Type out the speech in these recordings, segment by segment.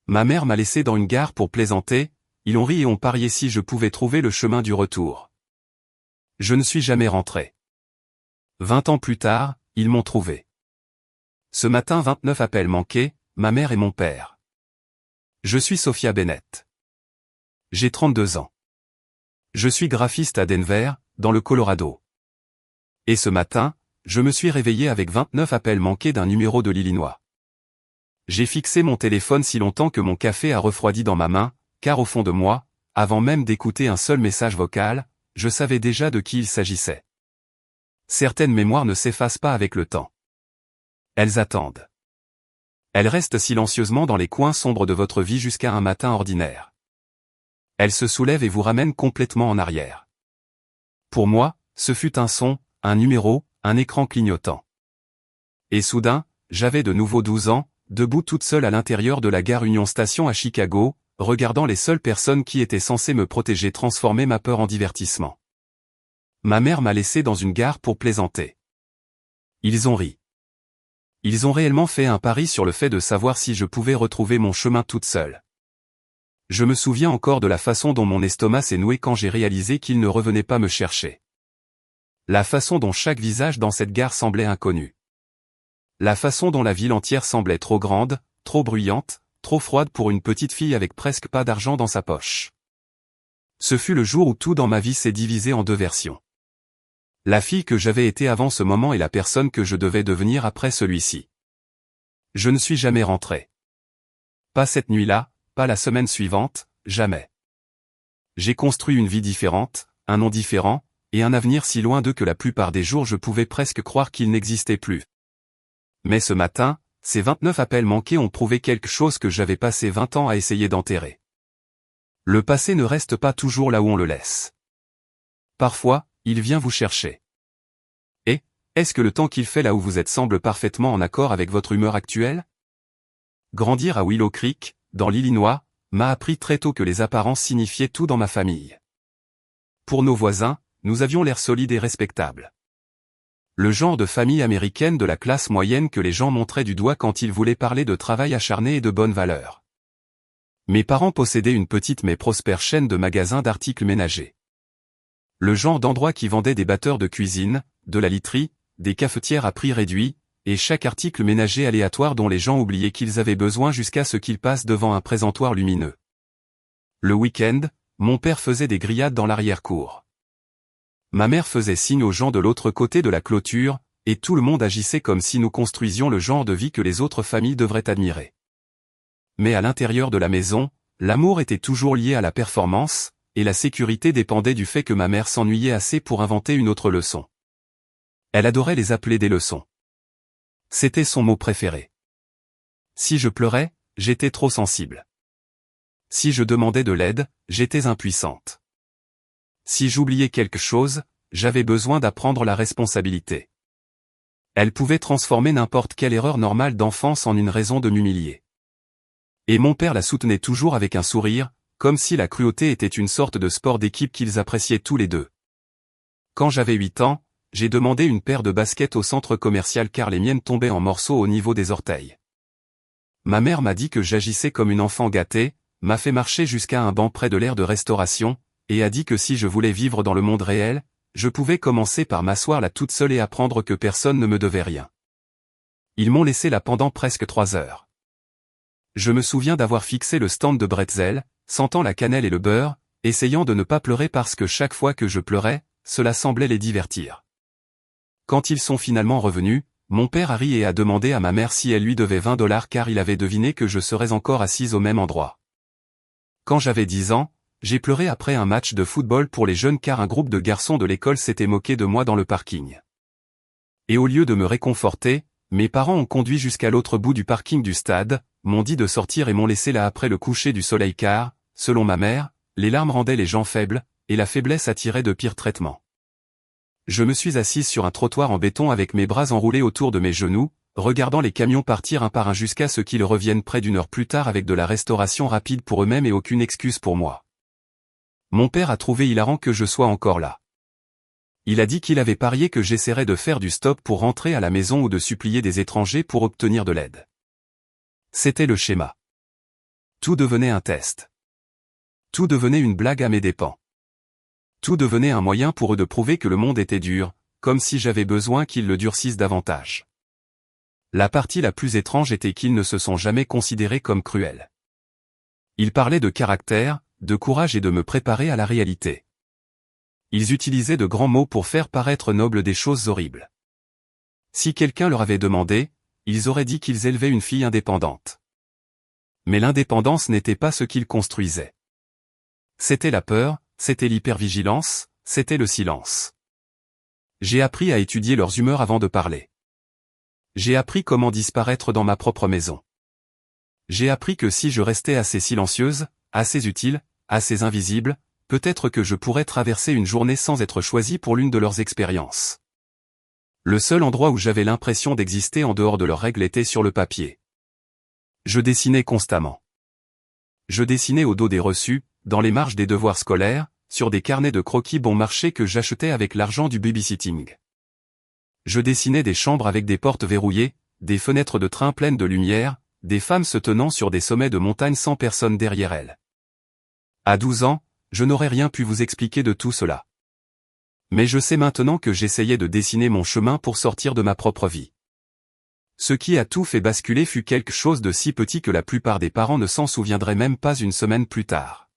Ma mère m'a laissé dans une gare pour plaisanter, ils ont ri et ont parié si je pouvais trouver le chemin du retour. Je ne suis jamais rentré. 20 ans plus tard, ils m'ont trouvé. Ce matin 29 appels manqués, ma mère et mon père. Je suis Sophia Bennett. J'ai 32 ans. Je suis graphiste à Denver, dans le Colorado. Et ce matin, je me suis réveillé avec 29 appels manqués d'un numéro de l'Illinois. J'ai fixé mon téléphone si longtemps que mon café a refroidi dans ma main, car au fond de moi, avant même d'écouter un seul message vocal, je savais déjà de qui il s'agissait. Certaines mémoires ne s'effacent pas avec le temps. Elles attendent. Elles restent silencieusement dans les coins sombres de votre vie jusqu'à un matin ordinaire. Elles se soulèvent et vous ramènent complètement en arrière. Pour moi, ce fut un son, un numéro, un écran clignotant. Et soudain, j'avais de nouveau 12 ans, debout toute seule à l'intérieur de la gare Union Station à Chicago, regardant les seules personnes qui étaient censées me protéger transformer ma peur en divertissement. Ma mère m'a laissé dans une gare pour plaisanter. Ils ont ri. Ils ont réellement fait un pari sur le fait de savoir si je pouvais retrouver mon chemin toute seule. Je me souviens encore de la façon dont mon estomac s'est noué quand j'ai réalisé qu'ils ne revenaient pas me chercher. La façon dont chaque visage dans cette gare semblait inconnu. La façon dont la ville entière semblait trop grande, trop bruyante, trop froide pour une petite fille avec presque pas d'argent dans sa poche. Ce fut le jour où tout dans ma vie s'est divisé en deux versions. La fille que j'avais été avant ce moment et la personne que je devais devenir après celui-ci. Je ne suis jamais rentré. Pas cette nuit-là, pas la semaine suivante, jamais. J'ai construit une vie différente, un nom différent, et un avenir si loin d'eux que la plupart des jours je pouvais presque croire qu'ils n'existaient plus. Mais ce matin, ces 29 appels manqués ont prouvé quelque chose que j'avais passé 20 ans à essayer d'enterrer. Le passé ne reste pas toujours là où on le laisse. Parfois, il vient vous chercher. Et, est-ce que le temps qu'il fait là où vous êtes semble parfaitement en accord avec votre humeur actuelle? Grandir à Willow Creek, dans l'Illinois, m'a appris très tôt que les apparences signifiaient tout dans ma famille. Pour nos voisins, nous avions l'air solide et respectable. Le genre de famille américaine de la classe moyenne que les gens montraient du doigt quand ils voulaient parler de travail acharné et de bonnes valeurs. Mes parents possédaient une petite mais prospère chaîne de magasins d'articles ménagers. Le genre d'endroit qui vendait des batteurs de cuisine, de la literie, des cafetières à prix réduit, et chaque article ménager aléatoire dont les gens oubliaient qu'ils avaient besoin jusqu'à ce qu'ils passent devant un présentoir lumineux. Le week-end, mon père faisait des grillades dans l'arrière-cour. Ma mère faisait signe aux gens de l'autre côté de la clôture, et tout le monde agissait comme si nous construisions le genre de vie que les autres familles devraient admirer. Mais à l'intérieur de la maison, l'amour était toujours lié à la performance, et la sécurité dépendait du fait que ma mère s'ennuyait assez pour inventer une autre leçon. Elle adorait les appeler des leçons. C'était son mot préféré. Si je pleurais, j'étais trop sensible. Si je demandais de l'aide, j'étais impuissante. Si j'oubliais quelque chose, j'avais besoin d'apprendre la responsabilité. Elle pouvait transformer n'importe quelle erreur normale d'enfance en une raison de m'humilier. Et mon père la soutenait toujours avec un sourire, comme si la cruauté était une sorte de sport d'équipe qu'ils appréciaient tous les deux. Quand j'avais 8 ans, j'ai demandé une paire de baskets au centre commercial car les miennes tombaient en morceaux au niveau des orteils. Ma mère m'a dit que j'agissais comme une enfant gâtée, m'a fait marcher jusqu'à un banc près de l'aire de restauration, et a dit que si je voulais vivre dans le monde réel, je pouvais commencer par m'asseoir là toute seule et apprendre que personne ne me devait rien. Ils m'ont laissé là pendant presque 3 heures. Je me souviens d'avoir fixé le stand de bretzel, sentant la cannelle et le beurre, essayant de ne pas pleurer parce que chaque fois que je pleurais, cela semblait les divertir. Quand ils sont finalement revenus, mon père a ri et a demandé à ma mère si elle lui devait $20 car il avait deviné que je serais encore assise au même endroit. Quand j'avais 10 ans, j'ai pleuré après un match de football pour les jeunes car un groupe de garçons de l'école s'était moqué de moi dans le parking. Et au lieu de me réconforter, mes parents ont conduit jusqu'à l'autre bout du parking du stade, m'ont dit de sortir et m'ont laissé là après le coucher du soleil car, selon ma mère, les larmes rendaient les gens faibles, et la faiblesse attirait de pires traitements. Je me suis assise sur un trottoir en béton avec mes bras enroulés autour de mes genoux, regardant les camions partir un par un jusqu'à ce qu'ils reviennent près d'une heure plus tard avec de la restauration rapide pour eux-mêmes et aucune excuse pour moi. Mon père a trouvé hilarant que je sois encore là. Il a dit qu'il avait parié que j'essaierais de faire du stop pour rentrer à la maison ou de supplier des étrangers pour obtenir de l'aide. C'était le schéma. Tout devenait un test. Tout devenait une blague à mes dépens. Tout devenait un moyen pour eux de prouver que le monde était dur, comme si j'avais besoin qu'ils le durcissent davantage. La partie la plus étrange était qu'ils ne se sont jamais considérés comme cruels. Ils parlaient de caractère, de courage et de me préparer à la réalité. Ils utilisaient de grands mots pour faire paraître nobles des choses horribles. Si quelqu'un leur avait demandé, ils auraient dit qu'ils élevaient une fille indépendante. Mais l'indépendance n'était pas ce qu'ils construisaient. C'était la peur, c'était l'hypervigilance, c'était le silence. J'ai appris à étudier leurs humeurs avant de parler. J'ai appris comment disparaître dans ma propre maison. J'ai appris que si je restais assez silencieuse, assez utile, assez invisible, peut-être que je pourrais traverser une journée sans être choisie pour l'une de leurs expériences. Le seul endroit où j'avais l'impression d'exister en dehors de leurs règles était sur le papier. Je dessinais constamment. Je dessinais au dos des reçus, dans les marges des devoirs scolaires, sur des carnets de croquis bon marché que j'achetais avec l'argent du babysitting. Je dessinais des chambres avec des portes verrouillées, des fenêtres de train pleines de lumière, des femmes se tenant sur des sommets de montagnes sans personne derrière elles. À 12 ans, je n'aurais rien pu vous expliquer de tout cela. Mais je sais maintenant que j'essayais de dessiner mon chemin pour sortir de ma propre vie. Ce qui a tout fait basculer fut quelque chose de si petit que la plupart des parents ne s'en souviendraient même pas une semaine plus tard.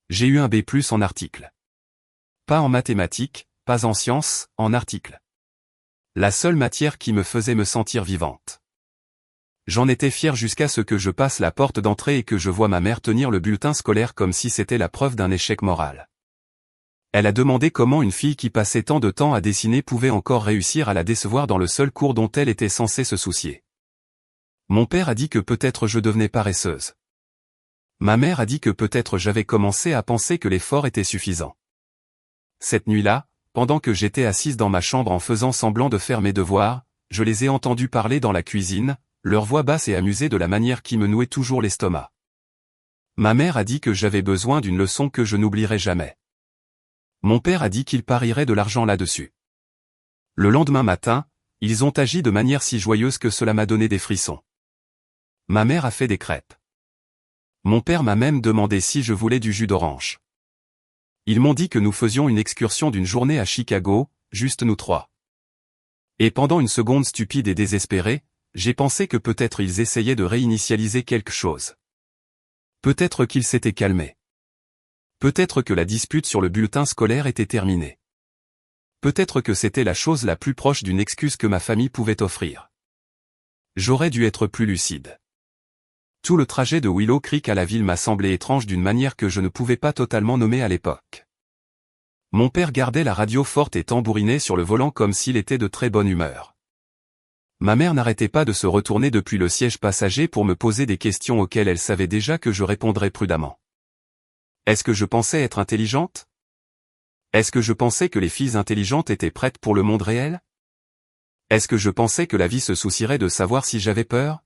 J'ai eu un B+ en article. Pas en mathématiques, pas en sciences, en article. La seule matière qui me faisait me sentir vivante. J'en étais fier jusqu'à ce que je passe la porte d'entrée et que je vois ma mère tenir le bulletin scolaire comme si c'était la preuve d'un échec moral. Elle a demandé comment une fille qui passait tant de temps à dessiner pouvait encore réussir à la décevoir dans le seul cours dont elle était censée se soucier. Mon père a dit que peut-être je devenais paresseuse. Ma mère a dit que peut-être j'avais commencé à penser que l'effort était suffisant. Cette nuit-là, pendant que j'étais assise dans ma chambre en faisant semblant de faire mes devoirs, je les ai entendus parler dans la cuisine, leur voix basse et amusée de la manière qui me nouait toujours l'estomac. Ma mère a dit que j'avais besoin d'une leçon que je n'oublierai jamais. Mon père a dit qu'il parierait de l'argent là-dessus. Le lendemain matin, ils ont agi de manière si joyeuse que cela m'a donné des frissons. Ma mère a fait des crêpes. Mon père m'a même demandé si je voulais du jus d'orange. Ils m'ont dit que nous faisions une excursion d'une journée à Chicago, juste nous trois. Et pendant une seconde stupide et désespérée, j'ai pensé que peut-être ils essayaient de réinitialiser quelque chose. Peut-être qu'ils s'étaient calmés. Peut-être que la dispute sur le bulletin scolaire était terminée. Peut-être que c'était la chose la plus proche d'une excuse que ma famille pouvait offrir. J'aurais dû être plus lucide. Tout le trajet de Willow Creek à la ville m'a semblé étrange d'une manière que je ne pouvais pas totalement nommer à l'époque. Mon père gardait la radio forte et tambourinait sur le volant comme s'il était de très bonne humeur. Ma mère n'arrêtait pas de se retourner depuis le siège passager pour me poser des questions auxquelles elle savait déjà que je répondrais prudemment. Est-ce que je pensais être intelligente? Est-ce que je pensais que les filles intelligentes étaient prêtes pour le monde réel? Est-ce que je pensais que la vie se soucierait de savoir si j'avais peur?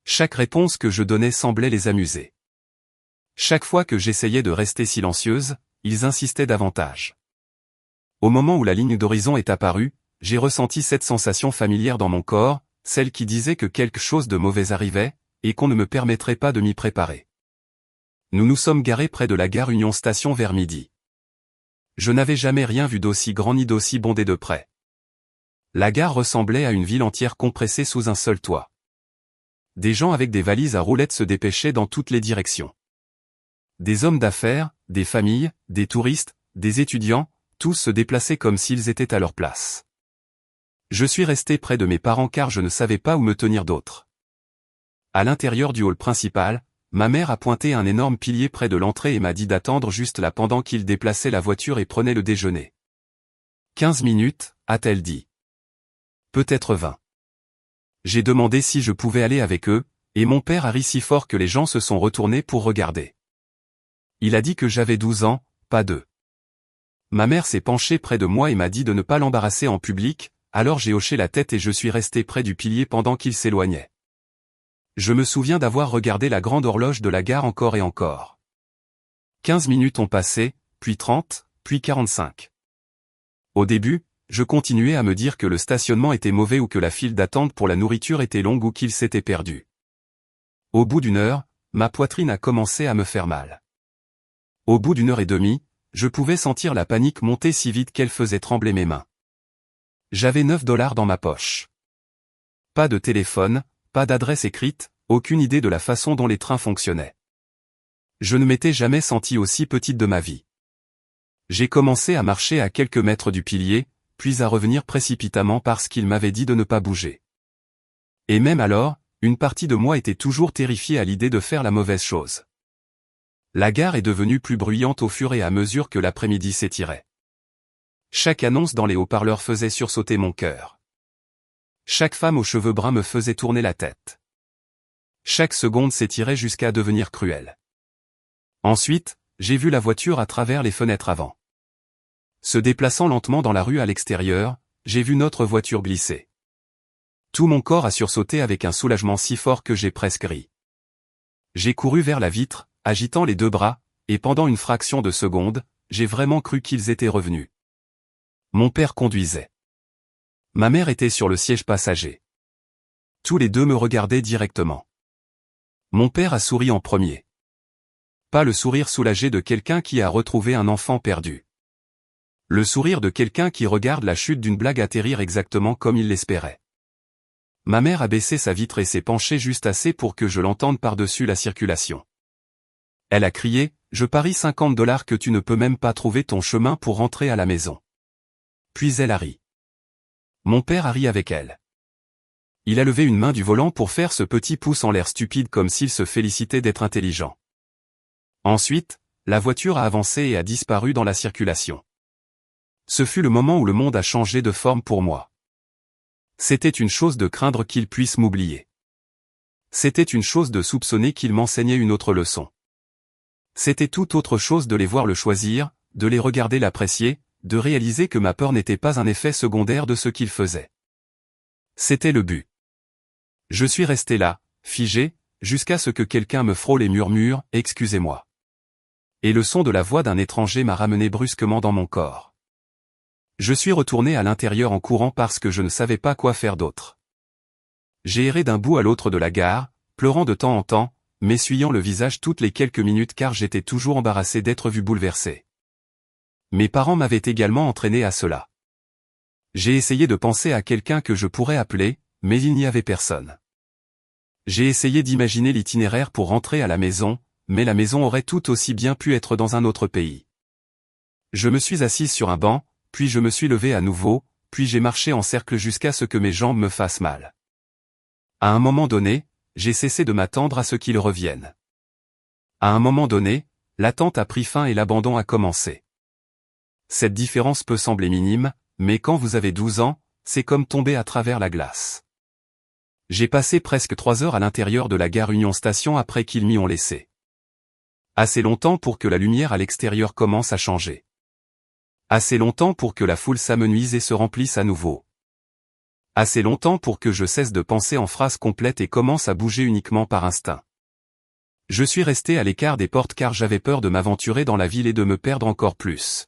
Chaque réponse que je donnais semblait les amuser. Chaque fois que j'essayais de rester silencieuse, ils insistaient davantage. Au moment où la ligne d'horizon est apparue, j'ai ressenti cette sensation familière dans mon corps, celle qui disait que quelque chose de mauvais arrivait, et qu'on ne me permettrait pas de m'y préparer. Nous nous sommes garés près de la gare Union Station vers midi. Je n'avais jamais rien vu d'aussi grand ni d'aussi bondé de près. La gare ressemblait à une ville entière compressée sous un seul toit. Des gens avec des valises à roulettes se dépêchaient dans toutes les directions. Des hommes d'affaires, des familles, des touristes, des étudiants, tous se déplaçaient comme s'ils étaient à leur place. Je suis resté près de mes parents car je ne savais pas où me tenir d'autre. À l'intérieur du hall principal, ma mère a pointé un énorme pilier près de l'entrée et m'a dit d'attendre juste là pendant qu'ils déplaçaient la voiture et prenaient le déjeuner. 15 minutes, a-t-elle dit. Peut-être 20. J'ai demandé si je pouvais aller avec eux, et mon père a ri si fort que les gens se sont retournés pour regarder. Il a dit que j'avais 12 ans, pas 2. Ma mère s'est penchée près de moi et m'a dit de ne pas l'embarrasser en public, alors j'ai hoché la tête et je suis resté près du pilier pendant qu'il s'éloignait. Je me souviens d'avoir regardé la grande horloge de la gare encore et encore. 15 minutes ont passé, puis 30, puis 45. Au début, je continuais à me dire que le stationnement était mauvais ou que la file d'attente pour la nourriture était longue ou qu'il s'était perdu. Au bout d'une heure, ma poitrine a commencé à me faire mal. Au bout d'une heure et demie, je pouvais sentir la panique monter si vite qu'elle faisait trembler mes mains. J'avais 9 $ dans ma poche. Pas de téléphone, pas d'adresse écrite, aucune idée de la façon dont les trains fonctionnaient. Je ne m'étais jamais senti aussi petite de ma vie. J'ai commencé à marcher à quelques mètres du pilier, puis à revenir précipitamment parce qu'il m'avait dit de ne pas bouger. Et même alors, une partie de moi était toujours terrifiée à l'idée de faire la mauvaise chose. La gare est devenue plus bruyante au fur et à mesure que l'après-midi s'étirait. Chaque annonce dans les haut-parleurs faisait sursauter mon cœur. Chaque femme aux cheveux bruns me faisait tourner la tête. Chaque seconde s'étirait jusqu'à devenir cruelle. Ensuite, j'ai vu la voiture à travers les fenêtres avant. Se déplaçant lentement dans la rue à l'extérieur, j'ai vu notre voiture glisser. Tout mon corps a sursauté avec un soulagement si fort que j'ai presque ri. J'ai couru vers la vitre, agitant les deux bras, et pendant une fraction de seconde, j'ai vraiment cru qu'ils étaient revenus. Mon père conduisait. Ma mère était sur le siège passager. Tous les deux me regardaient directement. Mon père a souri en premier. Pas le sourire soulagé de quelqu'un qui a retrouvé un enfant perdu. Le sourire de quelqu'un qui regarde la chute d'une blague atterrir exactement comme il l'espérait. Ma mère a baissé sa vitre et s'est penchée juste assez pour que je l'entende par-dessus la circulation. Elle a crié, « Je parie 50 $ que tu ne peux même pas trouver ton chemin pour rentrer à la maison. » Puis elle a ri. Mon père a ri avec elle. Il a levé une main du volant pour faire ce petit pouce en l'air stupide comme s'il se félicitait d'être intelligent. Ensuite, la voiture a avancé et a disparu dans la circulation. Ce fut le moment où le monde a changé de forme pour moi. C'était une chose de craindre qu'il puisse m'oublier. C'était une chose de soupçonner qu'il m'enseignait une autre leçon. C'était tout autre chose de les voir le choisir, de les regarder l'apprécier, de réaliser que ma peur n'était pas un effet secondaire de ce qu'il faisait. C'était le but. Je suis resté là, figé, jusqu'à ce que quelqu'un me frôle et murmure « Excusez-moi ». Et le son de la voix d'un étranger m'a ramené brusquement dans mon corps. Je suis retourné à l'intérieur en courant parce que je ne savais pas quoi faire d'autre. J'ai erré d'un bout à l'autre de la gare, pleurant de temps en temps, m'essuyant le visage toutes les quelques minutes car j'étais toujours embarrassé d'être vu bouleversé. Mes parents m'avaient également entraîné à cela. J'ai essayé de penser à quelqu'un que je pourrais appeler, mais il n'y avait personne. J'ai essayé d'imaginer l'itinéraire pour rentrer à la maison, mais la maison aurait tout aussi bien pu être dans un autre pays. Je me suis assise sur un banc, puis je me suis levé à nouveau, puis j'ai marché en cercle jusqu'à ce que mes jambes me fassent mal. À un moment donné, j'ai cessé de m'attendre à ce qu'ils reviennent. À un moment donné, l'attente a pris fin et l'abandon a commencé. Cette différence peut sembler minime, mais quand vous avez 12 ans, c'est comme tomber à travers la glace. J'ai passé presque 3 heures à l'intérieur de la gare Union Station après qu'ils m'y ont laissé. Assez longtemps pour que la lumière à l'extérieur commence à changer. Assez longtemps pour que la foule s'amenuise et se remplisse à nouveau. Assez longtemps pour que je cesse de penser en phrases complètes et commence à bouger uniquement par instinct. Je suis resté à l'écart des portes car j'avais peur de m'aventurer dans la ville et de me perdre encore plus.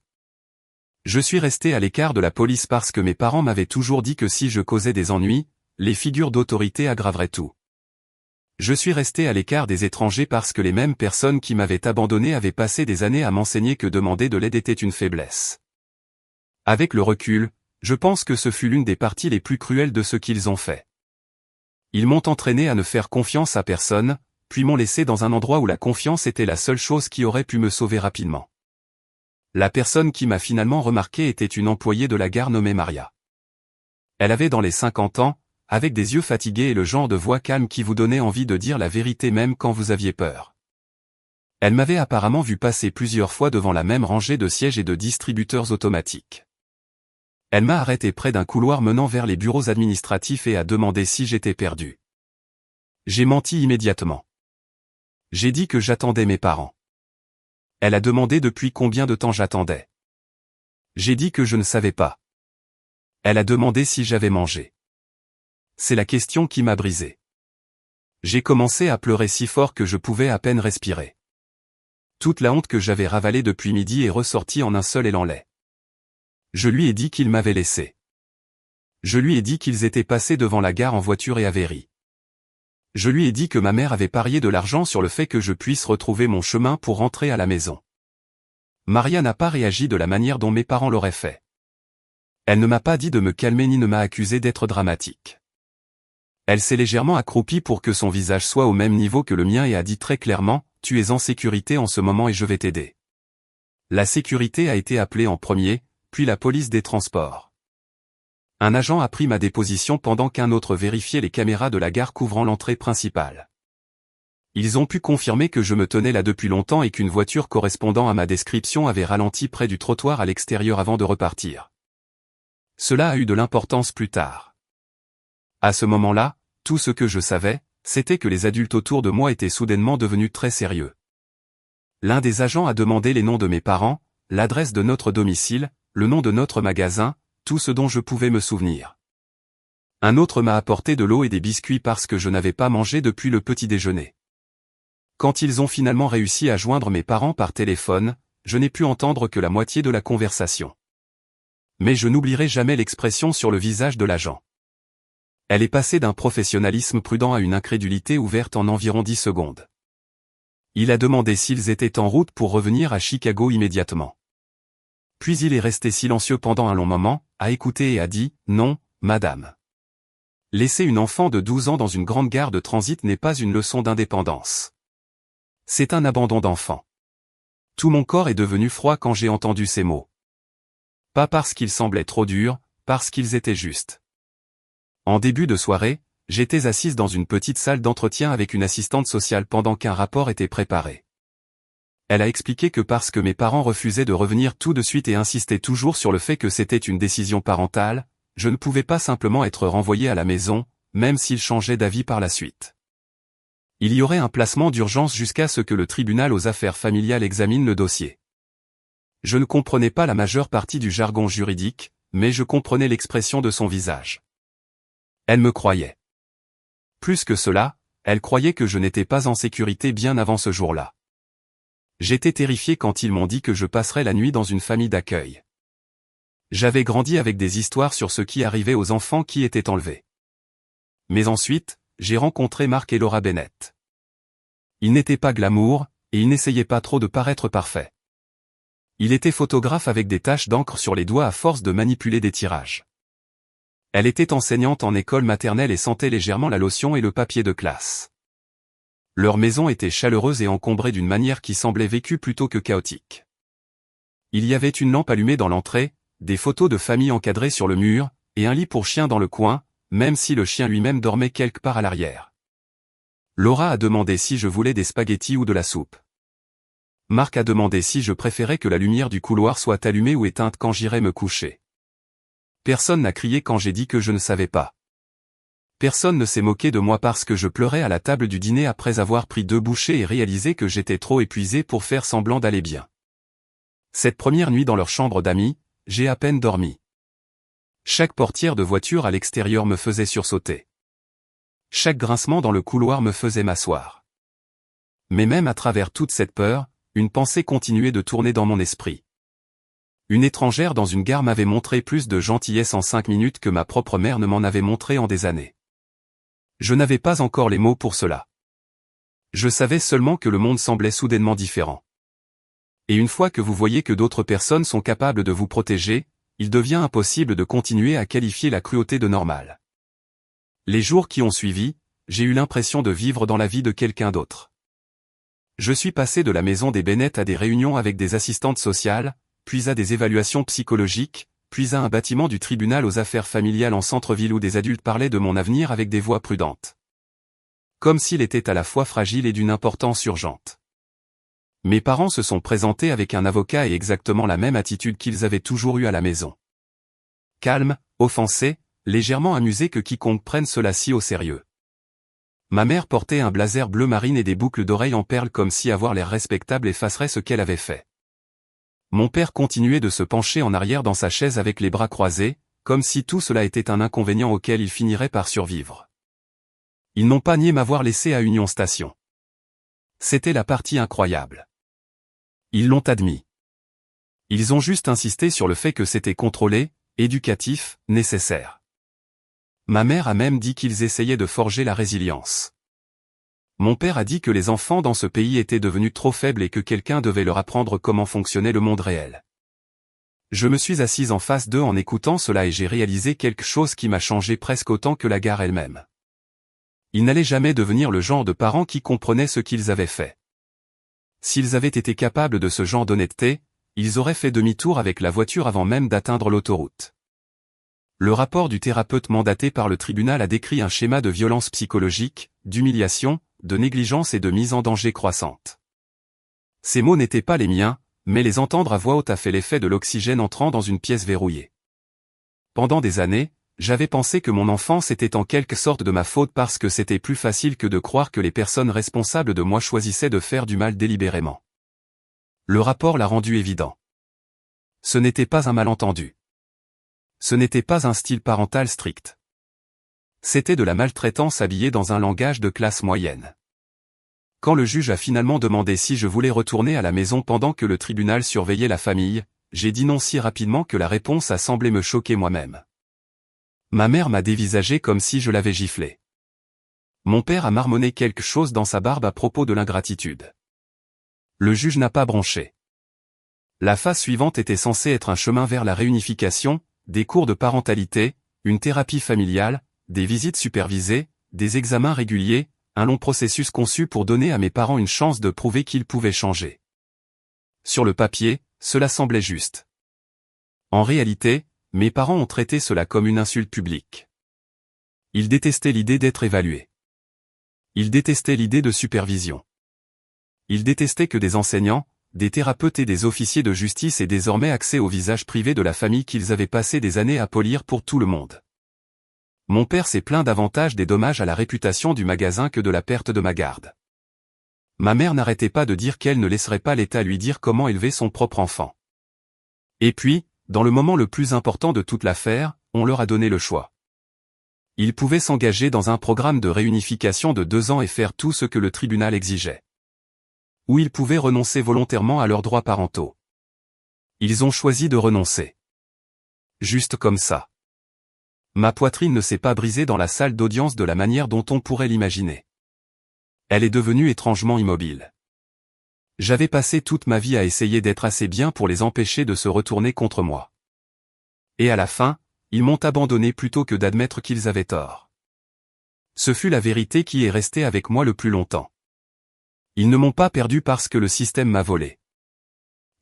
Je suis resté à l'écart de la police parce que mes parents m'avaient toujours dit que si je causais des ennuis, les figures d'autorité aggraveraient tout. Je suis resté à l'écart des étrangers parce que les mêmes personnes qui m'avaient abandonné avaient passé des années à m'enseigner que demander de l'aide était une faiblesse. Avec le recul, je pense que ce fut l'une des parties les plus cruelles de ce qu'ils ont fait. Ils m'ont entraîné à ne faire confiance à personne, puis m'ont laissé dans un endroit où la confiance était la seule chose qui aurait pu me sauver rapidement. La personne qui m'a finalement remarqué était une employée de la gare nommée Maria. Elle avait dans les 50 ans, avec des yeux fatigués et le genre de voix calme qui vous donnait envie de dire la vérité même quand vous aviez peur. Elle m'avait apparemment vu passer plusieurs fois devant la même rangée de sièges et de distributeurs automatiques. Elle m'a arrêté près d'un couloir menant vers les bureaux administratifs et a demandé si j'étais perdu. J'ai menti immédiatement. J'ai dit que j'attendais mes parents. Elle a demandé depuis combien de temps j'attendais. J'ai dit que je ne savais pas. Elle a demandé si j'avais mangé. C'est la question qui m'a brisé. J'ai commencé à pleurer si fort que je pouvais à peine respirer. Toute la honte que j'avais ravalée depuis midi est ressortie en un seul élan laid. Je lui ai dit qu'ils m'avaient laissé. Je lui ai dit qu'ils étaient passés devant la gare en voiture et avaient ri. Je lui ai dit que ma mère avait parié de l'argent sur le fait que je puisse retrouver mon chemin pour rentrer à la maison. Maria n'a pas réagi de la manière dont mes parents l'auraient fait. Elle ne m'a pas dit de me calmer ni ne m'a accusé d'être dramatique. Elle s'est légèrement accroupie pour que son visage soit au même niveau que le mien et a dit très clairement, « Tu es en sécurité en ce moment et je vais t'aider. » La sécurité a été appelée en premier, puis la police des transports. Un agent a pris ma déposition pendant qu'un autre vérifiait les caméras de la gare couvrant l'entrée principale. Ils ont pu confirmer que je me tenais là depuis longtemps et qu'une voiture correspondant à ma description avait ralenti près du trottoir à l'extérieur avant de repartir. Cela a eu de l'importance plus tard. À ce moment-là, tout ce que je savais, c'était que les adultes autour de moi étaient soudainement devenus très sérieux. L'un des agents a demandé les noms de mes parents, l'adresse de notre domicile, le nom de notre magasin, tout ce dont je pouvais me souvenir. Un autre m'a apporté de l'eau et des biscuits parce que je n'avais pas mangé depuis le petit déjeuner. Quand ils ont finalement réussi à joindre mes parents par téléphone, je n'ai pu entendre que la moitié de la conversation. Mais je n'oublierai jamais l'expression sur le visage de l'agent. Elle est passée d'un professionnalisme prudent à une incrédulité ouverte en environ 10 secondes. Il a demandé s'ils étaient en route pour revenir à Chicago immédiatement. Puis il est resté silencieux pendant un long moment, a écouté et a dit « Non, madame. » Laisser une enfant de 12 ans dans une grande gare de transit n'est pas une leçon d'indépendance. C'est un abandon d'enfant. Tout mon corps est devenu froid quand j'ai entendu ces mots. Pas parce qu'ils semblaient trop durs, parce qu'ils étaient justes. En début de soirée, j'étais assise dans une petite salle d'entretien avec une assistante sociale pendant qu'un rapport était préparé. Elle a expliqué que parce que mes parents refusaient de revenir tout de suite et insistaient toujours sur le fait que c'était une décision parentale, je ne pouvais pas simplement être renvoyé à la maison, même s'ils changeaient d'avis par la suite. Il y aurait un placement d'urgence jusqu'à ce que le tribunal aux affaires familiales examine le dossier. Je ne comprenais pas la majeure partie du jargon juridique, mais je comprenais l'expression de son visage. Elle me croyait. Plus que cela, elle croyait que je n'étais pas en sécurité bien avant ce jour-là. J'étais terrifié quand ils m'ont dit que je passerais la nuit dans une famille d'accueil. J'avais grandi avec des histoires sur ce qui arrivait aux enfants qui étaient enlevés. Mais ensuite, j'ai rencontré Mark et Laura Bennett. Ils n'étaient pas glamour, et ils n'essayaient pas trop de paraître parfaits. Il était photographe avec des taches d'encre sur les doigts à force de manipuler des tirages. Elle était enseignante en école maternelle et sentait légèrement la lotion et le papier de classe. Leur maison était chaleureuse et encombrée d'une manière qui semblait vécue plutôt que chaotique. Il y avait une lampe allumée dans l'entrée, des photos de famille encadrées sur le mur, et un lit pour chien dans le coin, même si le chien lui-même dormait quelque part à l'arrière. Laura a demandé si je voulais des spaghettis ou de la soupe. Mark a demandé si je préférais que la lumière du couloir soit allumée ou éteinte quand j'irais me coucher. Personne n'a crié quand j'ai dit que je ne savais pas. Personne ne s'est moqué de moi parce que je pleurais à la table du dîner après avoir pris 2 bouchées et réalisé que j'étais trop épuisé pour faire semblant d'aller bien. Cette première nuit dans leur chambre d'amis, j'ai à peine dormi. Chaque portière de voiture à l'extérieur me faisait sursauter. Chaque grincement dans le couloir me faisait m'asseoir. Mais même à travers toute cette peur, une pensée continuait de tourner dans mon esprit. Une étrangère dans une gare m'avait montré plus de gentillesse en 5 minutes que ma propre mère ne m'en avait montré en des années. Je n'avais pas encore les mots pour cela. Je savais seulement que le monde semblait soudainement différent. Et une fois que vous voyez que d'autres personnes sont capables de vous protéger, il devient impossible de continuer à qualifier la cruauté de normale. Les jours qui ont suivi, j'ai eu l'impression de vivre dans la vie de quelqu'un d'autre. Je suis passé de la maison des Bennett à des réunions avec des assistantes sociales, puis à des évaluations psychologiques, puis à un bâtiment du tribunal aux affaires familiales en centre-ville où des adultes parlaient de mon avenir avec des voix prudentes. Comme s'il était à la fois fragile et d'une importance urgente. Mes parents se sont présentés avec un avocat et exactement la même attitude qu'ils avaient toujours eue à la maison. Calme, offensé, légèrement amusé que quiconque prenne cela si au sérieux. Ma mère portait un blazer bleu marine et des boucles d'oreilles en perles comme si avoir l'air respectable effacerait ce qu'elle avait fait. Mon père continuait de se pencher en arrière dans sa chaise avec les bras croisés, comme si tout cela était un inconvénient auquel il finirait par survivre. Ils n'ont pas nié m'avoir laissé à Union Station. C'était la partie incroyable. Ils l'ont admis. Ils ont juste insisté sur le fait que c'était contrôlé, éducatif, nécessaire. Ma mère a même dit qu'ils essayaient de forger la résilience. Mon père a dit que les enfants dans ce pays étaient devenus trop faibles et que quelqu'un devait leur apprendre comment fonctionnait le monde réel. Je me suis assise en face d'eux en écoutant cela et j'ai réalisé quelque chose qui m'a changé presque autant que la gare elle-même. Ils n'allaient jamais devenir le genre de parents qui comprenaient ce qu'ils avaient fait. S'ils avaient été capables de ce genre d'honnêteté, ils auraient fait demi-tour avec la voiture avant même d'atteindre l'autoroute. Le rapport du thérapeute mandaté par le tribunal a décrit un schéma de violence psychologique, d'humiliation, de négligence et de mise en danger croissante. Ces mots n'étaient pas les miens, mais les entendre à voix haute a fait l'effet de l'oxygène entrant dans une pièce verrouillée. Pendant des années, j'avais pensé que mon enfance était en quelque sorte de ma faute parce que c'était plus facile que de croire que les personnes responsables de moi choisissaient de faire du mal délibérément. Le rapport l'a rendu évident. Ce n'était pas un malentendu. Ce n'était pas un style parental strict. C'était de la maltraitance habillée dans un langage de classe moyenne. Quand le juge a finalement demandé si je voulais retourner à la maison pendant que le tribunal surveillait la famille, j'ai dit non si rapidement que la réponse a semblé me choquer moi-même. Ma mère m'a dévisagé comme si je l'avais giflé. Mon père a marmonné quelque chose dans sa barbe à propos de l'ingratitude. Le juge n'a pas bronché. La phase suivante était censée être un chemin vers la réunification, des cours de parentalité, une thérapie familiale, des visites supervisées, des examens réguliers, un long processus conçu pour donner à mes parents une chance de prouver qu'ils pouvaient changer. Sur le papier, cela semblait juste. En réalité, mes parents ont traité cela comme une insulte publique. Ils détestaient l'idée d'être évalués. Ils détestaient l'idée de supervision. Ils détestaient que des enseignants, des thérapeutes et des officiers de justice aient désormais accès au visage privé de la famille qu'ils avaient passé des années à polir pour tout le monde. Mon père s'est plaint davantage des dommages à la réputation du magasin que de la perte de ma garde. Ma mère n'arrêtait pas de dire qu'elle ne laisserait pas l'État lui dire comment élever son propre enfant. Et puis, dans le moment le plus important de toute l'affaire, on leur a donné le choix. Ils pouvaient s'engager dans un programme de réunification de 2 ans et faire tout ce que le tribunal exigeait. Ou ils pouvaient renoncer volontairement à leurs droits parentaux. Ils ont choisi de renoncer. Juste comme ça. Ma poitrine ne s'est pas brisée dans la salle d'audience de la manière dont on pourrait l'imaginer. Elle est devenue étrangement immobile. J'avais passé toute ma vie à essayer d'être assez bien pour les empêcher de se retourner contre moi. Et à la fin, ils m'ont abandonné plutôt que d'admettre qu'ils avaient tort. Ce fut la vérité qui est restée avec moi le plus longtemps. Ils ne m'ont pas perdu parce que le système m'a volé.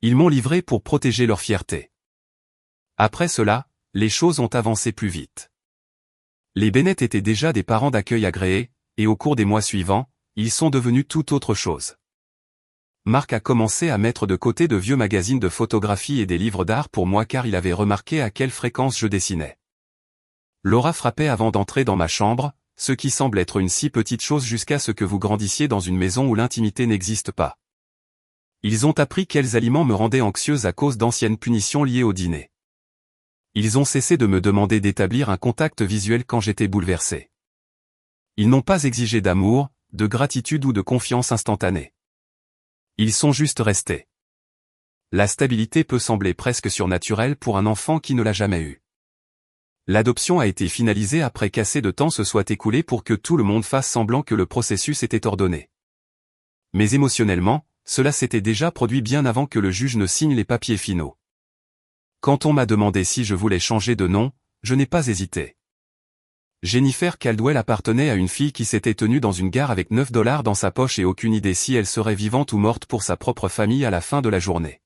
Ils m'ont livré pour protéger leur fierté. Après cela, les choses ont avancé plus vite. Les Bennett étaient déjà des parents d'accueil agréés, et au cours des mois suivants, ils sont devenus tout autre chose. Marc a commencé à mettre de côté de vieux magazines de photographie et des livres d'art pour moi car il avait remarqué à quelle fréquence je dessinais. Laura frappait avant d'entrer dans ma chambre, ce qui semble être une si petite chose jusqu'à ce que vous grandissiez dans une maison où l'intimité n'existe pas. Ils ont appris quels aliments me rendaient anxieuse à cause d'anciennes punitions liées au dîner. Ils ont cessé de me demander d'établir un contact visuel quand j'étais bouleversé. Ils n'ont pas exigé d'amour, de gratitude ou de confiance instantanée. Ils sont juste restés. La stabilité peut sembler presque surnaturelle pour un enfant qui ne l'a jamais eue. L'adoption a été finalisée après qu'assez de temps se soit écoulé pour que tout le monde fasse semblant que le processus était ordonné. Mais émotionnellement, cela s'était déjà produit bien avant que le juge ne signe les papiers finaux. Quand on m'a demandé si je voulais changer de nom, je n'ai pas hésité. Jennifer Caldwell appartenait à une fille qui s'était tenue dans une gare avec $9 dans sa poche et aucune idée si elle serait vivante ou morte pour sa propre famille à la fin de la journée.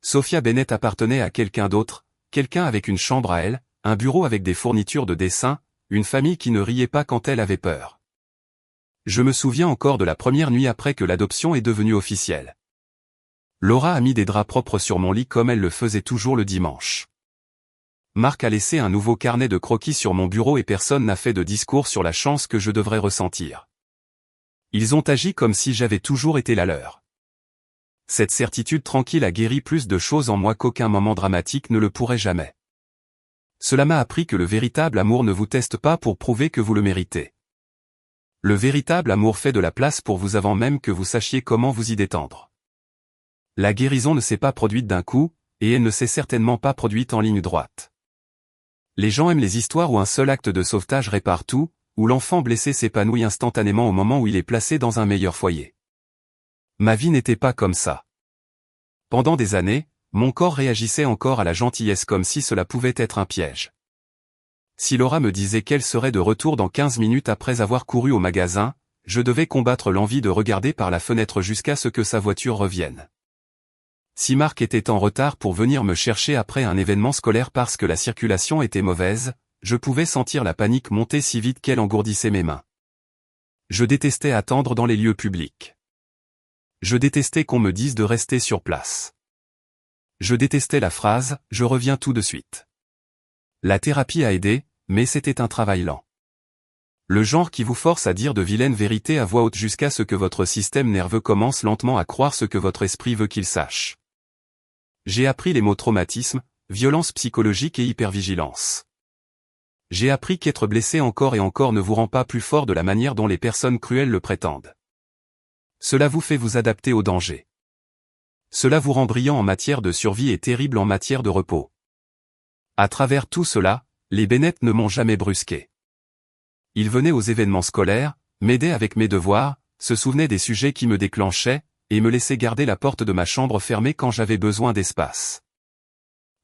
Sophia Bennett appartenait à quelqu'un d'autre, quelqu'un avec une chambre à elle, un bureau avec des fournitures de dessin, une famille qui ne riait pas quand elle avait peur. Je me souviens encore de la première nuit après que l'adoption est devenue officielle. Laura a mis des draps propres sur mon lit comme elle le faisait toujours le dimanche. Marc a laissé un nouveau carnet de croquis sur mon bureau et personne n'a fait de discours sur la chance que je devrais ressentir. Ils ont agi comme si j'avais toujours été la leur. Cette certitude tranquille a guéri plus de choses en moi qu'aucun moment dramatique ne le pourrait jamais. Cela m'a appris que le véritable amour ne vous teste pas pour prouver que vous le méritez. Le véritable amour fait de la place pour vous avant même que vous sachiez comment vous y détendre. La guérison ne s'est pas produite d'un coup, et elle ne s'est certainement pas produite en ligne droite. Les gens aiment les histoires où un seul acte de sauvetage répare tout, où l'enfant blessé s'épanouit instantanément au moment où il est placé dans un meilleur foyer. Ma vie n'était pas comme ça. Pendant des années, mon corps réagissait encore à la gentillesse comme si cela pouvait être un piège. Si Laura me disait qu'elle serait de retour dans 15 minutes après avoir couru au magasin, je devais combattre l'envie de regarder par la fenêtre jusqu'à ce que sa voiture revienne. Si Marc était en retard pour venir me chercher après un événement scolaire parce que la circulation était mauvaise, je pouvais sentir la panique monter si vite qu'elle engourdissait mes mains. Je détestais attendre dans les lieux publics. Je détestais qu'on me dise de rester sur place. Je détestais la phrase « je reviens tout de suite ». La thérapie a aidé, mais c'était un travail lent. Le genre qui vous force à dire de vilaines vérités à voix haute jusqu'à ce que votre système nerveux commence lentement à croire ce que votre esprit veut qu'il sache. J'ai appris les mots traumatisme, violence psychologique et hypervigilance. J'ai appris qu'être blessé encore et encore ne vous rend pas plus fort de la manière dont les personnes cruelles le prétendent. Cela vous fait vous adapter au danger. Cela vous rend brillant en matière de survie et terrible en matière de repos. À travers tout cela, les Bennett ne m'ont jamais brusqué. Ils venaient aux événements scolaires, m'aidaient avec mes devoirs, se souvenaient des sujets qui me déclenchaient, et me laissaient garder la porte de ma chambre fermée quand j'avais besoin d'espace.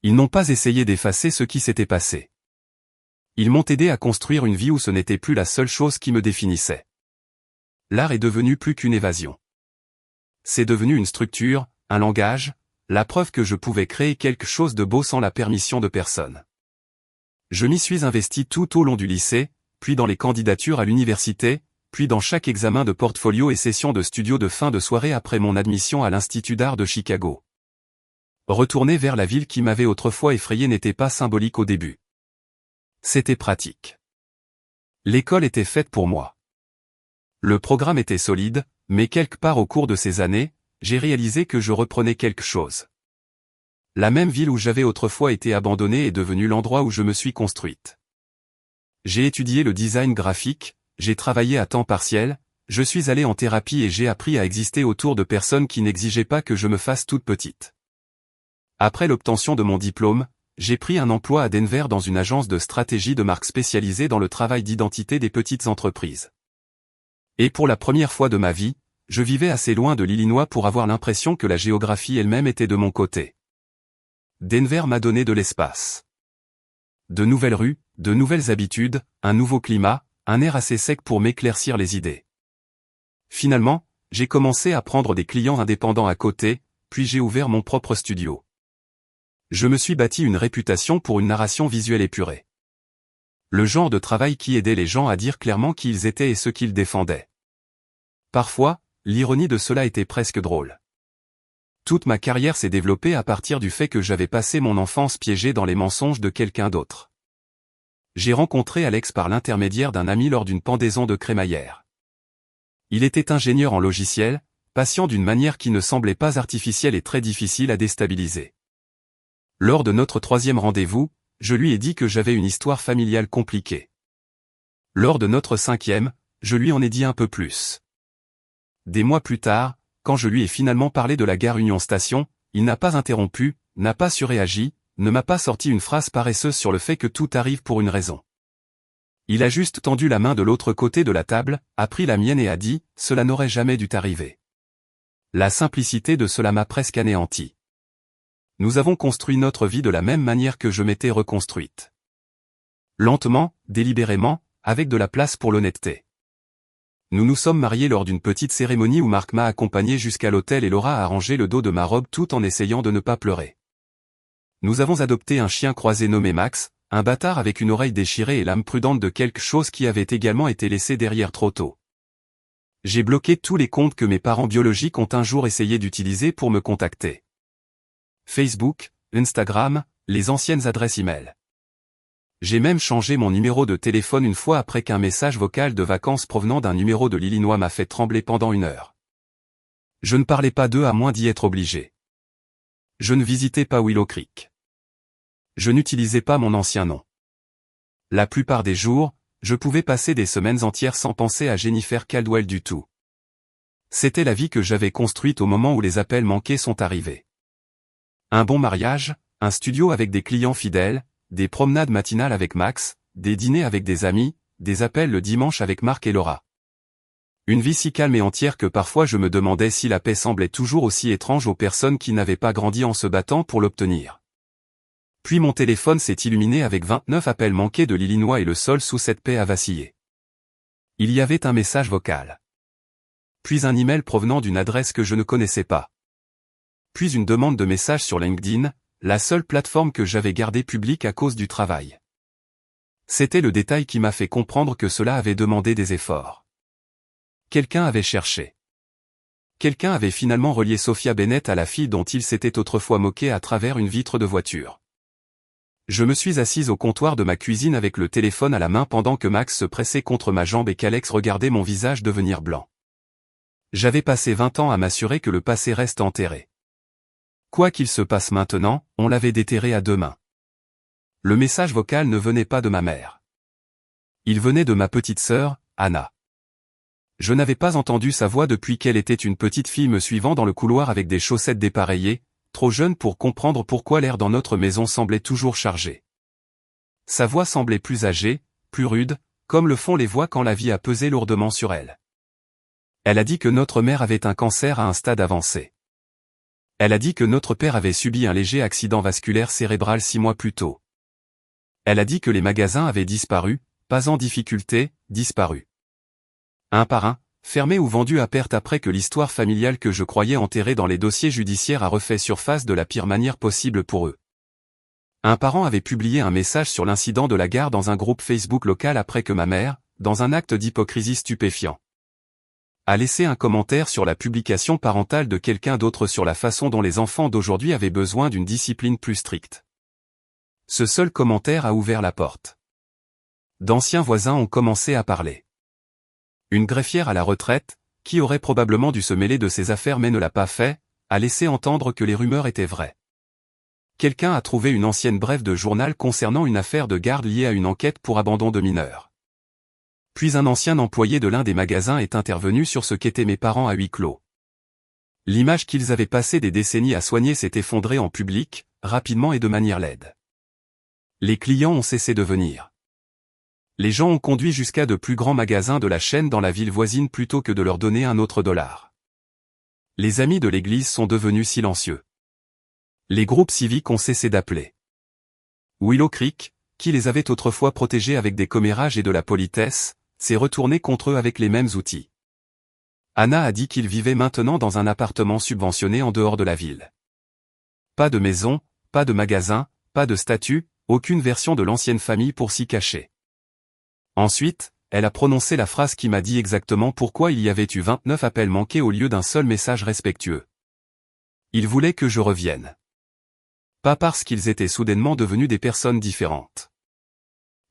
Ils n'ont pas essayé d'effacer ce qui s'était passé. Ils m'ont aidé à construire une vie où ce n'était plus la seule chose qui me définissait. L'art est devenu plus qu'une évasion. C'est devenu une structure, un langage, la preuve que je pouvais créer quelque chose de beau sans la permission de personne. Je m'y suis investi tout au long du lycée, puis dans les candidatures à l'université, puis dans chaque examen de portfolio et session de studio de fin de soirée après mon admission à l'Institut d'art de Chicago. Retourner vers la ville qui m'avait autrefois effrayé n'était pas symbolique au début. C'était pratique. L'école était faite pour moi. Le programme était solide, mais quelque part au cours de ces années, j'ai réalisé que je reprenais quelque chose. La même ville où j'avais autrefois été abandonnée est devenue l'endroit où je me suis construite. J'ai étudié le design graphique, j'ai travaillé à temps partiel, je suis allé en thérapie et j'ai appris à exister autour de personnes qui n'exigeaient pas que je me fasse toute petite. Après l'obtention de mon diplôme, j'ai pris un emploi à Denver dans une agence de stratégie de marque spécialisée dans le travail d'identité des petites entreprises. Et pour la première fois de ma vie, je vivais assez loin de l'Illinois pour avoir l'impression que la géographie elle-même était de mon côté. Denver m'a donné de l'espace. De nouvelles rues, de nouvelles habitudes, un nouveau climat, un air assez sec pour m'éclaircir les idées. Finalement, j'ai commencé à prendre des clients indépendants à côté, puis j'ai ouvert mon propre studio. Je me suis bâti une réputation pour une narration visuelle épurée. Le genre de travail qui aidait les gens à dire clairement qui ils étaient et ce qu'ils défendaient. Parfois, l'ironie de cela était presque drôle. Toute ma carrière s'est développée à partir du fait que j'avais passé mon enfance piégé dans les mensonges de quelqu'un d'autre. J'ai rencontré Alex par l'intermédiaire d'un ami lors d'une pendaison de crémaillère. Il était ingénieur en logiciel, patient d'une manière qui ne semblait pas artificielle et très difficile à déstabiliser. Lors de notre 3e rendez-vous, je lui ai dit que j'avais une histoire familiale compliquée. Lors de notre 5e, je lui en ai dit un peu plus. Des mois plus tard, quand je lui ai finalement parlé de la gare Union Station, il n'a pas interrompu, n'a pas surréagi, ne m'a pas sorti une phrase paresseuse sur le fait que tout arrive pour une raison. Il a juste tendu la main de l'autre côté de la table, a pris la mienne et a dit « Cela n'aurait jamais dû t'arriver ». La simplicité de cela m'a presque anéanti. Nous avons construit notre vie de la même manière que je m'étais reconstruite. Lentement, délibérément, avec de la place pour l'honnêteté. Nous nous sommes mariés lors d'une petite cérémonie où Marc m'a accompagné jusqu'à l'hôtel et Laura a rangé le dos de ma robe tout en essayant de ne pas pleurer. Nous avons adopté un chien croisé nommé Max, un bâtard avec une oreille déchirée et l'âme prudente de quelque chose qui avait également été laissé derrière trop tôt. J'ai bloqué tous les comptes que mes parents biologiques ont un jour essayé d'utiliser pour me contacter. Facebook, Instagram, les anciennes adresses e-mail. J'ai même changé mon numéro de téléphone une fois après qu'un message vocal de vacances provenant d'un numéro de l'Illinois m'a fait trembler pendant 1 heure. Je ne parlais pas d'eux à moins d'y être obligé. Je ne visitais pas Willow Creek. Je n'utilisais pas mon ancien nom. La plupart des jours, je pouvais passer des semaines entières sans penser à Jennifer Caldwell du tout. C'était la vie que j'avais construite au moment où les appels manqués sont arrivés. Un bon mariage, un studio avec des clients fidèles, des promenades matinales avec Max, des dîners avec des amis, des appels le dimanche avec Marc et Laura. Une vie si calme et entière que parfois je me demandais si la paix semblait toujours aussi étrange aux personnes qui n'avaient pas grandi en se battant pour l'obtenir. Puis mon téléphone s'est illuminé avec 29 appels manqués de l'Illinois et le sol sous cette paix a vacillé. Il y avait un message vocal. Puis un email provenant d'une adresse que je ne connaissais pas. Puis une demande de message sur LinkedIn, la seule plateforme que j'avais gardée publique à cause du travail. C'était le détail qui m'a fait comprendre que cela avait demandé des efforts. Quelqu'un avait cherché. Quelqu'un avait finalement relié Sophia Bennett à la fille dont il s'était autrefois moqué à travers une vitre de voiture. Je me suis assise au comptoir de ma cuisine avec le téléphone à la main pendant que Max se pressait contre ma jambe et qu'Alex regardait mon visage devenir blanc. J'avais passé 20 ans à m'assurer que le passé reste enterré. Quoi qu'il se passe maintenant, on l'avait déterré à 2 mains. Le message vocal ne venait pas de ma mère. Il venait de ma petite sœur, Anna. Je n'avais pas entendu sa voix depuis qu'elle était une petite fille me suivant dans le couloir avec des chaussettes dépareillées, trop jeune pour comprendre pourquoi l'air dans notre maison semblait toujours chargé. Sa voix semblait plus âgée, plus rude, comme le font les voix quand la vie a pesé lourdement sur elle. Elle a dit que notre mère avait un cancer à un stade avancé. Elle a dit que notre père avait subi un léger accident vasculaire cérébral 6 mois plus tôt. Elle a dit que les magasins avaient disparu, pas en difficulté, disparu. Un par un, fermés ou vendus à perte après que l'histoire familiale que je croyais enterrée dans les dossiers judiciaires a refait surface de la pire manière possible pour eux. Un parent avait publié un message sur l'incident de la gare dans un groupe Facebook local après que ma mère, dans un acte d'hypocrisie stupéfiant, a laissé un commentaire sur la publication parentale de quelqu'un d'autre sur la façon dont les enfants d'aujourd'hui avaient besoin d'une discipline plus stricte. Ce seul commentaire a ouvert la porte. D'anciens voisins ont commencé à parler. Une greffière à la retraite, qui aurait probablement dû se mêler de ses affaires mais ne l'a pas fait, a laissé entendre que les rumeurs étaient vraies. Quelqu'un a trouvé une ancienne brève de journal concernant une affaire de garde liée à une enquête pour abandon de mineurs. Puis un ancien employé de l'un des magasins est intervenu sur ce qu'étaient mes parents à huis clos. L'image qu'ils avaient passé des décennies à soigner s'est effondrée en public, rapidement et de manière laide. Les clients ont cessé de venir. Les gens ont conduit jusqu'à de plus grands magasins de la chaîne dans la ville voisine plutôt que de leur donner un autre dollar. Les amis de l'église sont devenus silencieux. Les groupes civiques ont cessé d'appeler. Willow Creek, qui les avait autrefois protégés avec des commérages et de la politesse, s'est retourné contre eux avec les mêmes outils. Anna a dit qu'ils vivaient maintenant dans un appartement subventionné en dehors de la ville. Pas de maison, pas de magasin, pas de statut, aucune version de l'ancienne famille pour s'y cacher. Ensuite, elle a prononcé la phrase qui m'a dit exactement pourquoi il y avait eu 29 appels manqués au lieu d'un seul message respectueux. Ils voulaient que je revienne. Pas parce qu'ils étaient soudainement devenus des personnes différentes.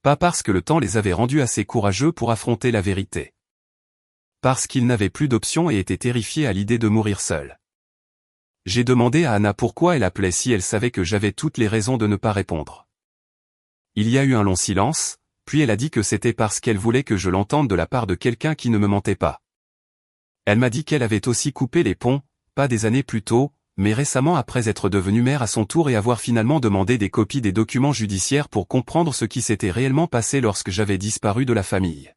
Pas parce que le temps les avait rendus assez courageux pour affronter la vérité. Parce qu'ils n'avaient plus d'option et étaient terrifiés à l'idée de mourir seuls. J'ai demandé à Anna pourquoi elle appelait si elle savait que j'avais toutes les raisons de ne pas répondre. Il y a eu un long silence. Puis elle a dit que c'était parce qu'elle voulait que je l'entende de la part de quelqu'un qui ne me mentait pas. Elle m'a dit qu'elle avait aussi coupé les ponts, pas des années plus tôt, mais récemment après être devenue mère à son tour et avoir finalement demandé des copies des documents judiciaires pour comprendre ce qui s'était réellement passé lorsque j'avais disparu de la famille.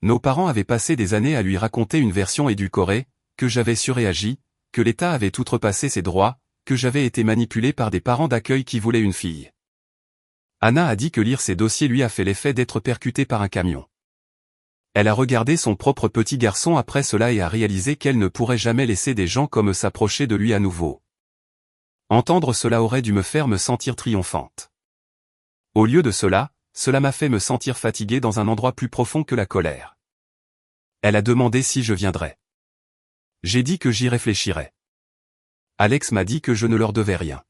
Nos parents avaient passé des années à lui raconter une version édulcorée, que j'avais surréagi, que l'État avait outrepassé ses droits, que j'avais été manipulé par des parents d'accueil qui voulaient une fille. Anna a dit que lire ses dossiers lui a fait l'effet d'être percuté par un camion. Elle a regardé son propre petit garçon après cela et a réalisé qu'elle ne pourrait jamais laisser des gens comme eux s'approcher de lui à nouveau. Entendre cela aurait dû me faire me sentir triomphante. Au lieu de cela, cela m'a fait me sentir fatigué dans un endroit plus profond que la colère. Elle a demandé si je viendrais. J'ai dit que j'y réfléchirais. Alex m'a dit que je ne leur devais rien.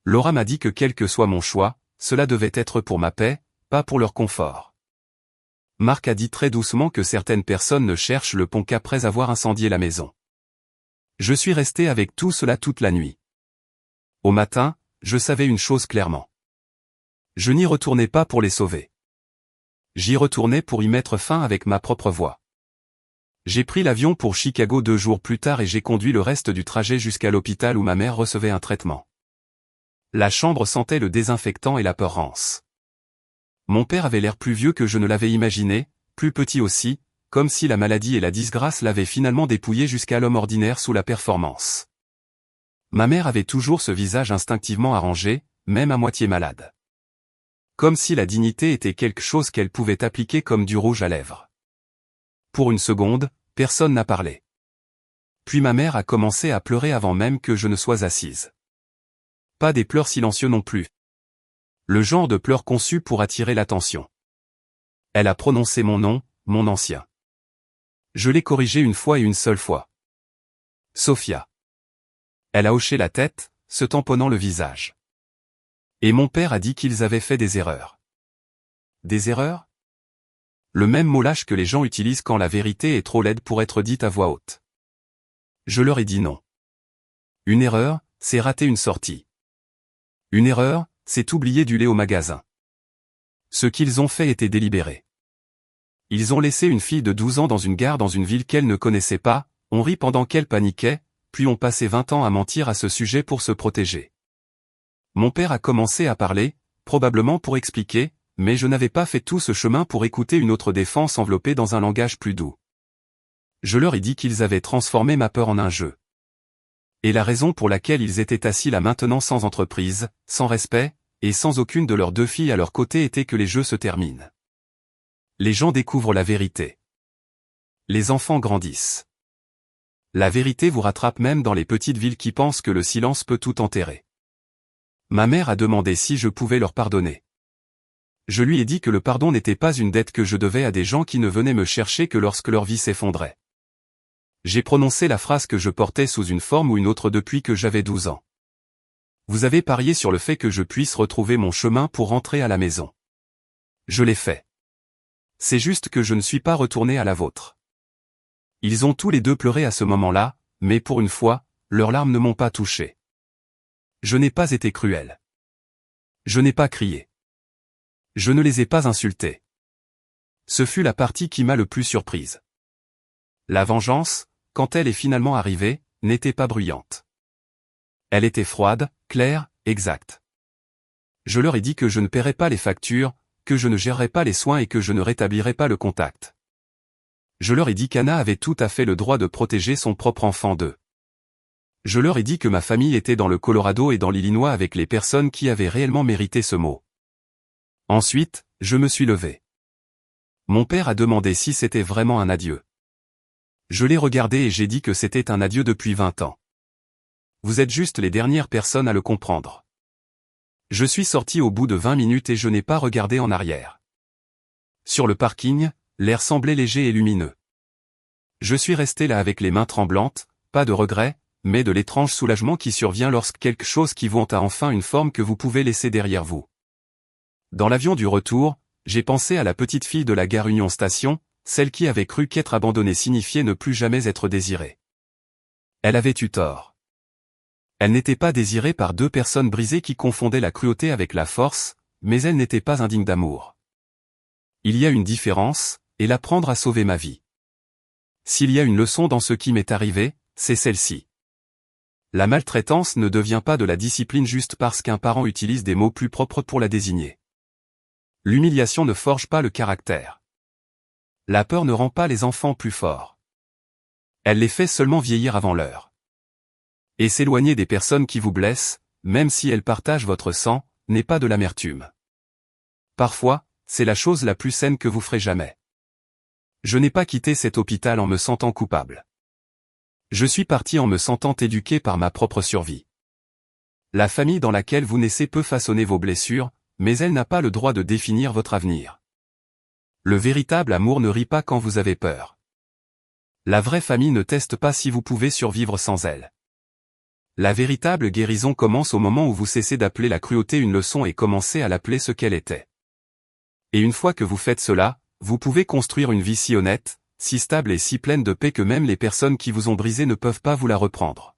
Laura m'a dit que quel que soit mon choix, cela devait être pour ma paix, pas pour leur confort. Marc a dit très doucement que certaines personnes ne cherchent le pont qu'après avoir incendié la maison. Je suis resté avec tout cela toute la nuit. Au matin, je savais une chose clairement. Je n'y retournais pas pour les sauver. J'y retournais pour y mettre fin avec ma propre voix. J'ai pris l'avion pour Chicago 2 jours plus tard et j'ai conduit le reste du trajet jusqu'à l'hôpital où ma mère recevait un traitement. La chambre sentait le désinfectant et la peur rance. Mon père avait l'air plus vieux que je ne l'avais imaginé, plus petit aussi, comme si la maladie et la disgrâce l'avaient finalement dépouillé jusqu'à l'homme ordinaire sous la performance. Ma mère avait toujours ce visage instinctivement arrangé, même à moitié malade. Comme si la dignité était quelque chose qu'elle pouvait appliquer comme du rouge à lèvres. Pour une seconde, personne n'a parlé. Puis ma mère a commencé à pleurer avant même que je ne sois assise. Pas des pleurs silencieux non plus. Le genre de pleurs conçus pour attirer l'attention. Elle a prononcé mon nom, mon ancien. Je l'ai corrigé une fois et une seule fois. Sophia. Elle a hoché la tête, se tamponnant le visage. Et mon père a dit qu'ils avaient fait des erreurs. Des erreurs? Le même mot lâche que les gens utilisent quand la vérité est trop laide pour être dite à voix haute. Je leur ai dit non. Une erreur, c'est rater une sortie. Une erreur, c'est oublier du lait au magasin. Ce qu'ils ont fait était délibéré. Ils ont laissé une fille de 12 ans dans une gare dans une ville qu'elle ne connaissait pas, on rit pendant qu'elle paniquait, puis ont passé 20 ans à mentir à ce sujet pour se protéger. Mon père a commencé à parler, probablement pour expliquer, mais je n'avais pas fait tout ce chemin pour écouter une autre défense enveloppée dans un langage plus doux. Je leur ai dit qu'ils avaient transformé ma peur en un jeu. Et la raison pour laquelle ils étaient assis là maintenant sans entreprise, sans respect, et sans aucune de leurs deux filles à leur côté était que les jeux se terminent. Les gens découvrent la vérité. Les enfants grandissent. La vérité vous rattrape même dans les petites villes qui pensent que le silence peut tout enterrer. Ma mère a demandé si je pouvais leur pardonner. Je lui ai dit que le pardon n'était pas une dette que je devais à des gens qui ne venaient me chercher que lorsque leur vie s'effondrait. J'ai prononcé la phrase que je portais sous une forme ou une autre depuis que j'avais 12 ans. Vous avez parié sur le fait que je puisse retrouver mon chemin pour rentrer à la maison. Je l'ai fait. C'est juste que je ne suis pas retourné à la vôtre. Ils ont tous les deux pleuré à ce moment-là, mais pour une fois, leurs larmes ne m'ont pas touché. Je n'ai pas été cruel. Je n'ai pas crié. Je ne les ai pas insultés. Ce fut la partie qui m'a le plus surprise. La vengeance, quand elle est finalement arrivée, n'était pas bruyante. Elle était froide, claire, exacte. Je leur ai dit que je ne paierais pas les factures, que je ne gérerais pas les soins et que je ne rétablirais pas le contact. Je leur ai dit qu'Anna avait tout à fait le droit de protéger son propre enfant d'eux. Je leur ai dit que ma famille était dans le Colorado et dans l'Illinois avec les personnes qui avaient réellement mérité ce mot. Ensuite, je me suis levé. Mon père a demandé si c'était vraiment un adieu. Je l'ai regardé et j'ai dit que c'était un adieu depuis 20 ans. Vous êtes juste les dernières personnes à le comprendre. Je suis sorti au bout de 20 minutes et je n'ai pas regardé en arrière. Sur le parking, l'air semblait léger et lumineux. Je suis resté là avec les mains tremblantes, pas de regret, mais de l'étrange soulagement qui survient lorsque quelque chose qui vous a enfin une forme que vous pouvez laisser derrière vous. Dans l'avion du retour, j'ai pensé à la petite fille de la gare Union Station, celle qui avait cru qu'être abandonnée signifiait ne plus jamais être désirée. Elle avait eu tort. Elle n'était pas désirée par deux personnes brisées qui confondaient la cruauté avec la force, mais elle n'était pas indigne d'amour. Il y a une différence, et l'apprendre a sauvé ma vie. S'il y a une leçon dans ce qui m'est arrivé, c'est celle-ci. La maltraitance ne devient pas de la discipline juste parce qu'un parent utilise des mots plus propres pour la désigner. L'humiliation ne forge pas le caractère. La peur ne rend pas les enfants plus forts. Elle les fait seulement vieillir avant l'heure. Et s'éloigner des personnes qui vous blessent, même si elles partagent votre sang, n'est pas de l'amertume. Parfois, c'est la chose la plus saine que vous ferez jamais. Je n'ai pas quitté cet hôpital en me sentant coupable. Je suis parti en me sentant éduqué par ma propre survie. La famille dans laquelle vous naissez peut façonner vos blessures, mais elle n'a pas le droit de définir votre avenir. Le véritable amour ne rit pas quand vous avez peur. La vraie famille ne teste pas si vous pouvez survivre sans elle. La véritable guérison commence au moment où vous cessez d'appeler la cruauté une leçon et commencez à l'appeler ce qu'elle était. Et une fois que vous faites cela, vous pouvez construire une vie si honnête, si stable et si pleine de paix que même les personnes qui vous ont brisé ne peuvent pas vous la reprendre.